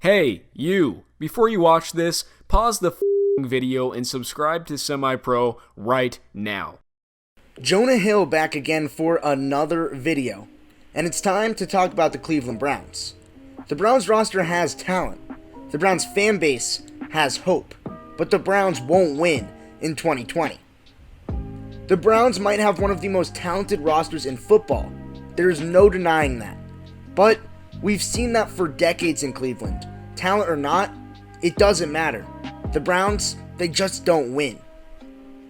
Hey, you! Before you watch this, pause the video and subscribe to Semi-Pro right now. Jonah Hill back again for another video. And it's time to talk about the Cleveland Browns. The Browns roster has talent. The Browns fan base has hope. But the Browns won't win in 2020. The Browns might have one of the most talented rosters in football. There is no denying that. But we've seen that for decades in Cleveland. Talent or not, it doesn't matter. The Browns, they just don't win.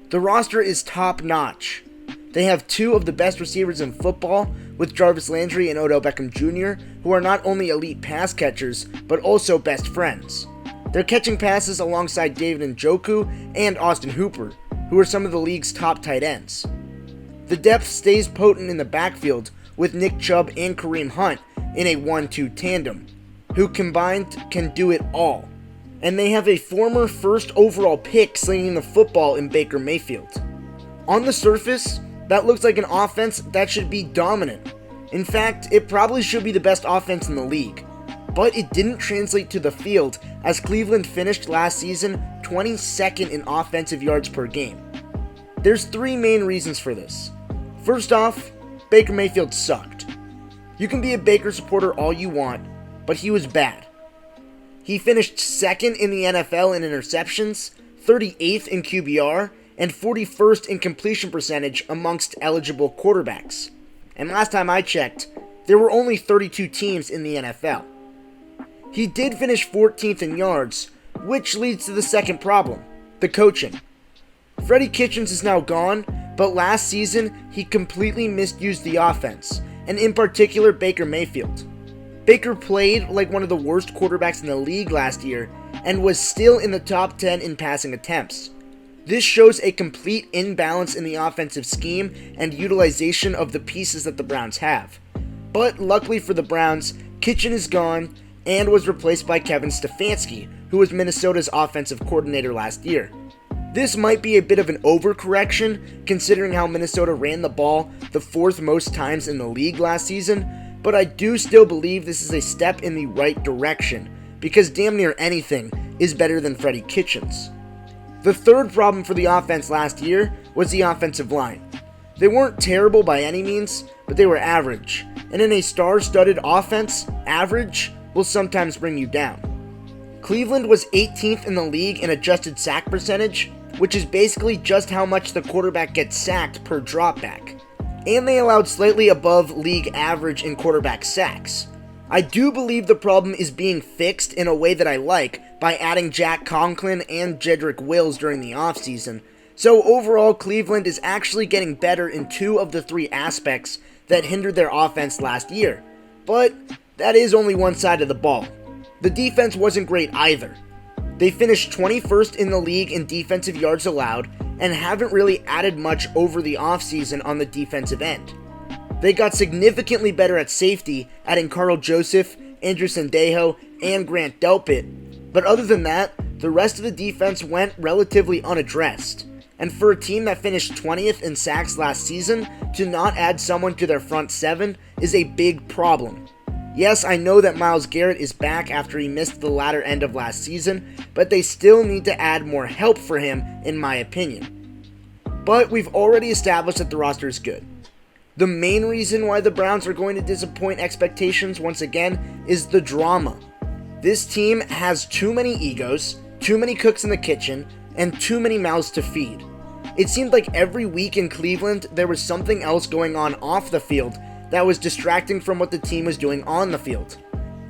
The roster is top notch. They have two of the best receivers in football, with Jarvis Landry and Odell Beckham Jr., who are not only elite pass catchers, but also best friends. They're catching passes alongside David Njoku and Austin Hooper, who are some of the league's top tight ends. The depth stays potent in the backfield, with Nick Chubb and Kareem Hunt in a 1-2 tandem, who combined can do it all. And they have a former first overall pick slinging the football in Baker Mayfield. On the surface, that looks like an offense that should be dominant. In fact, it probably should be the best offense in the league. But it didn't translate to the field, as Cleveland finished last season 22nd in offensive yards per game. There's three main reasons for this. First off, Baker Mayfield sucked. You can be a Baker supporter all you want, but he was bad. He finished second in the NFL in interceptions, 38th in QBR, and 41st in completion percentage amongst eligible quarterbacks. And last time I checked, there were only 32 teams in the NFL. He did finish 14th in yards, which leads to the second problem, the coaching. Freddie Kitchens is now gone, but last season he completely misused the offense, and in particular Baker Mayfield. Baker played like one of the worst quarterbacks in the league last year, and was still in the top 10 in passing attempts. This shows a complete imbalance in the offensive scheme and utilization of the pieces that the Browns have. But luckily for the Browns, Kitchen is gone and was replaced by Kevin Stefanski, who was Minnesota's offensive coordinator last year. This might be a bit of an overcorrection, considering how Minnesota ran the ball the fourth most times in the league last season, but I do still believe this is a step in the right direction, because damn near anything is better than Freddie Kitchens. The third problem for the offense last year was the offensive line. They weren't terrible by any means, but they were average, and in a star-studded offense, average will sometimes bring you down. Cleveland was 18th in the league in adjusted sack percentage, which is basically just how much the quarterback gets sacked per dropback. And they allowed slightly above league average in quarterback sacks. I do believe the problem is being fixed in a way that I like by adding Jack Conklin and Jedrick Wills during the offseason. So overall, Cleveland is actually getting better in two of the three aspects that hindered their offense last year. But that is only one side of the ball. The defense wasn't great either. They finished 21st in the league in defensive yards allowed and haven't really added much over the offseason on the defensive end. They got significantly better at safety, adding Carl Joseph, Andrew Sendejo, and Grant Delpit. But other than that, the rest of the defense went relatively unaddressed. And for a team that finished 20th in sacks last season, to not add someone to their front seven is a big problem. Yes, I know that Myles Garrett is back after he missed the latter end of last season, but they still need to add more help for him, in my opinion. But we've already established that the roster is good. The main reason why the Browns are going to disappoint expectations once again is the drama. This team has too many egos, too many cooks in the kitchen, and too many mouths to feed. It seemed like every week in Cleveland there was something else going on off the field that was distracting from what the team was doing on the field.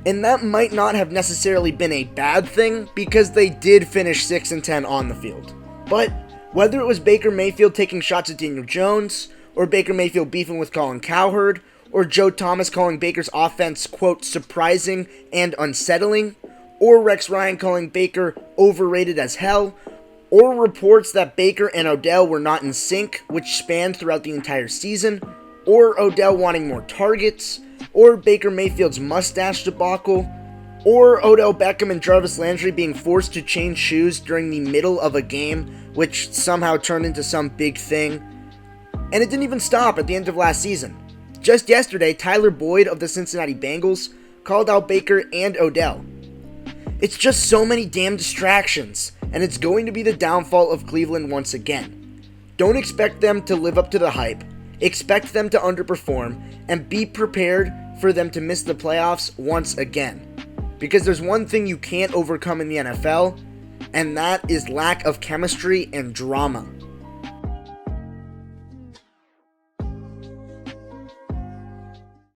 And that might not have necessarily been a bad thing, because they did finish 6-10 on the field. But whether it was Baker Mayfield taking shots at Daniel Jones, or Baker Mayfield beefing with Colin Cowherd, or Joe Thomas calling Baker's offense, quote, surprising and unsettling, or Rex Ryan calling Baker overrated as hell, or reports that Baker and Odell were not in sync, which spanned throughout the entire season, or Odell wanting more targets, or Baker Mayfield's mustache debacle, or Odell Beckham and Jarvis Landry being forced to change shoes during the middle of a game, which somehow turned into some big thing. And it didn't even stop at the end of last season. Just yesterday, Tyler Boyd of the Cincinnati Bengals called out Baker and Odell. It's just so many damn distractions, and it's going to be the downfall of Cleveland once again. Don't expect them to live up to the hype. Expect them to underperform, and be prepared for them to miss the playoffs once again. Because there's one thing you can't overcome in the NFL, and that is lack of chemistry and drama.